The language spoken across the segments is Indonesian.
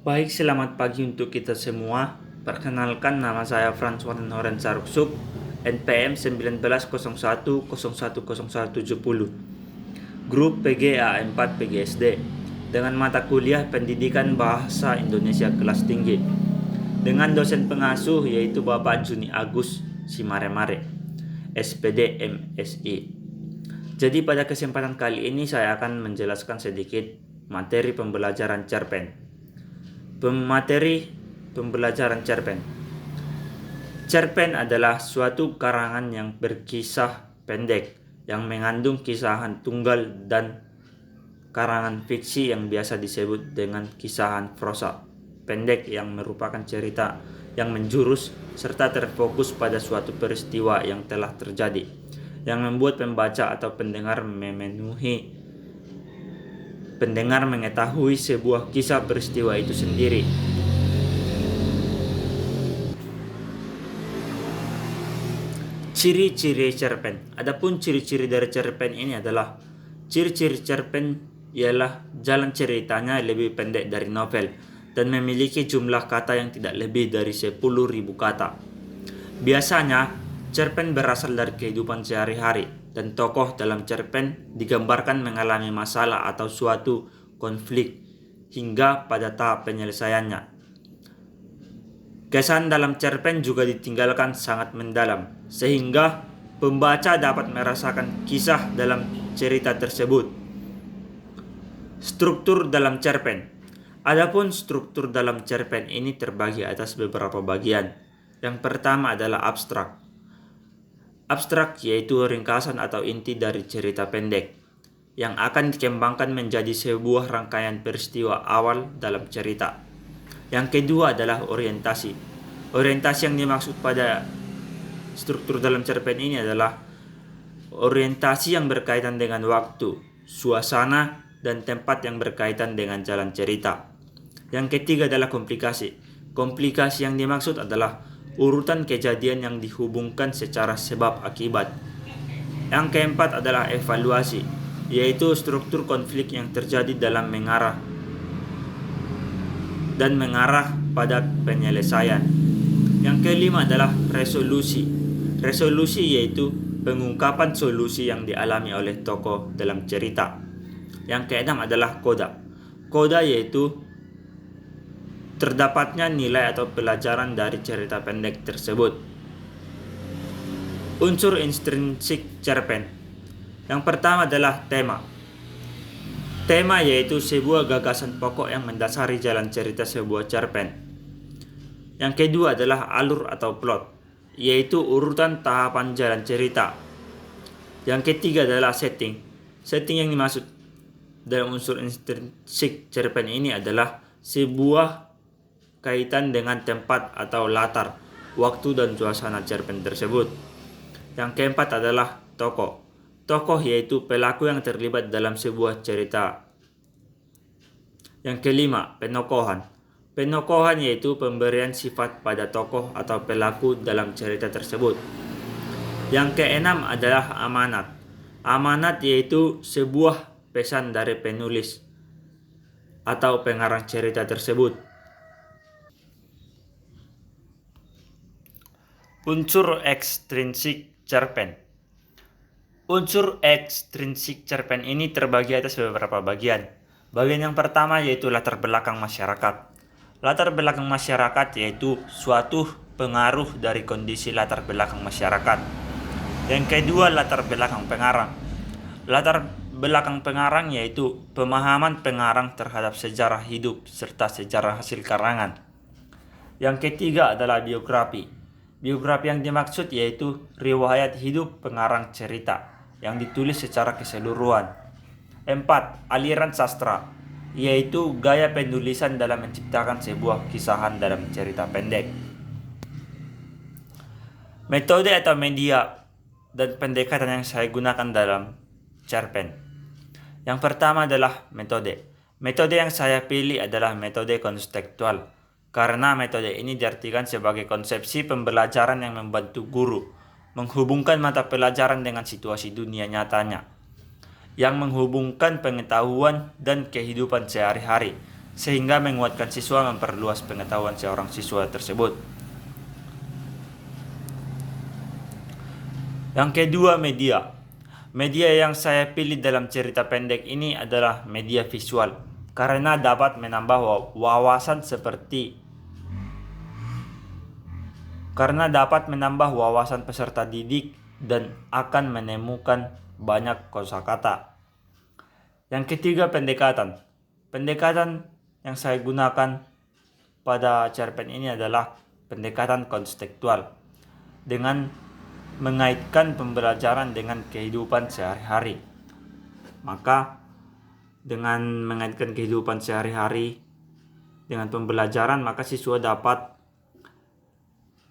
Baik, selamat pagi untuk kita semua. Perkenalkan, nama saya Frans Horen Saruksuk, NPM 1901010170, Grup PGA 4 PGSD, dengan mata kuliah Pendidikan Bahasa Indonesia kelas tinggi, dengan dosen pengasuh yaitu Bapak Juni Agus Simaremare, SPD MSI. Jadi pada kesempatan kali ini saya akan menjelaskan sedikit materi pembelajaran cerpen. Materi pembelajaran cerpen. Cerpen adalah suatu karangan yang berkisah pendek yang mengandung kisahan tunggal dan karangan fiksi yang biasa disebut dengan kisahan prosa pendek yang merupakan cerita yang menjurus serta terfokus pada suatu peristiwa yang telah terjadi, yang membuat pembaca atau pendengar mengetahui sebuah kisah peristiwa itu sendiri. Ciri-ciri cerpen. Adapun ciri-ciri dari cerpen ini adalah ciri-ciri cerpen ialah jalan ceritanya lebih pendek dari novel dan memiliki jumlah kata yang tidak lebih dari 10.000 kata. Biasanya, cerpen berasal dari kehidupan sehari-hari dan tokoh dalam cerpen digambarkan mengalami masalah atau suatu konflik hingga pada tahap penyelesaiannya. Kesan dalam cerpen juga ditinggalkan sangat mendalam, sehingga pembaca dapat merasakan kisah dalam cerita tersebut. Struktur dalam cerpen. Adapun struktur dalam cerpen ini terbagi atas beberapa bagian. Yang pertama adalah abstrak. Abstrak yaitu ringkasan atau inti dari cerita pendek yang akan dikembangkan menjadi sebuah rangkaian peristiwa awal dalam cerita. Yang kedua adalah orientasi. Orientasi yang dimaksud pada struktur dalam cerpen ini adalah orientasi yang berkaitan dengan waktu, suasana, dan tempat yang berkaitan dengan jalan cerita. Yang ketiga adalah komplikasi. Komplikasi yang dimaksud adalah urutan kejadian yang dihubungkan secara sebab akibat. Yang keempat adalah evaluasi, yaitu struktur konflik yang terjadi dalam mengarah pada penyelesaian. Yang kelima adalah resolusi. Resolusi yaitu pengungkapan solusi yang dialami oleh tokoh dalam cerita. Yang keenam adalah koda. Koda yaitu terdapatnya nilai atau pelajaran dari cerita pendek tersebut. Unsur intrinsik cerpen. Yang pertama adalah tema. Tema yaitu sebuah gagasan pokok yang mendasari jalan cerita sebuah cerpen. Yang kedua adalah alur atau plot, yaitu urutan tahapan jalan cerita. Yang ketiga adalah setting. Setting yang dimaksud dalam unsur intrinsik cerpen ini adalah sebuah kaitan dengan tempat atau latar, waktu dan suasana cerpen tersebut. Yang keempat adalah tokoh. Tokoh yaitu pelaku yang terlibat dalam sebuah cerita. Yang kelima, penokohan. Penokohan yaitu pemberian sifat pada tokoh atau pelaku dalam cerita tersebut. Yang keenam adalah amanat. Amanat yaitu sebuah pesan dari penulis atau pengarang cerita tersebut. Unsur ekstrinsik cerpen. Unsur ekstrinsik cerpen ini terbagi atas beberapa bagian. Bagian yang pertama yaitu latar belakang masyarakat. Latar belakang masyarakat yaitu suatu pengaruh dari kondisi latar belakang masyarakat. Yang kedua, latar belakang pengarang. Latar belakang pengarang yaitu pemahaman pengarang terhadap sejarah hidup serta sejarah hasil karangan. Yang ketiga adalah biografi. Biografi yang dimaksud yaitu riwayat hidup pengarang cerita yang ditulis secara keseluruhan. 4. Aliran sastra, yaitu gaya penulisan dalam menciptakan sebuah kisahan dalam cerita pendek. Metode atau media dan pendekatan yang saya gunakan dalam cerpen. Yang pertama adalah metode. Metode yang saya pilih adalah metode konstekstual, karena metode ini diartikan sebagai konsepsi pembelajaran yang membantu guru menghubungkan mata pelajaran dengan situasi dunia nyatanya, yang menghubungkan pengetahuan dan kehidupan sehari-hari sehingga menguatkan siswa memperluas pengetahuan seorang siswa tersebut. Yang kedua, media. Media yang saya pilih dalam cerita pendek ini adalah media visual, karena dapat menambah wawasan peserta didik dan akan menemukan banyak kosakata. Yang ketiga, pendekatan. Pendekatan yang saya gunakan pada cerpen ini adalah pendekatan kontekstual dengan mengaitkan pembelajaran dengan kehidupan sehari-hari. Maka dengan mengaitkan kehidupan sehari-hari dengan pembelajaran, maka siswa dapat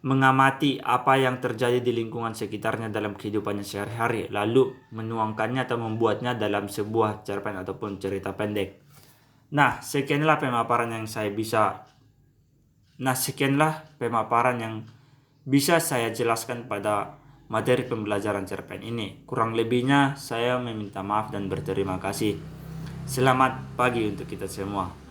mengamati apa yang terjadi di lingkungan sekitarnya dalam kehidupannya sehari-hari, lalu menuangkannya atau membuatnya dalam sebuah cerpen ataupun cerita pendek. Sekianlah pemaparan yang bisa saya jelaskan pada materi pembelajaran cerpen ini. Kurang lebihnya saya meminta maaf dan berterima kasih. Selamat pagi untuk kita semua.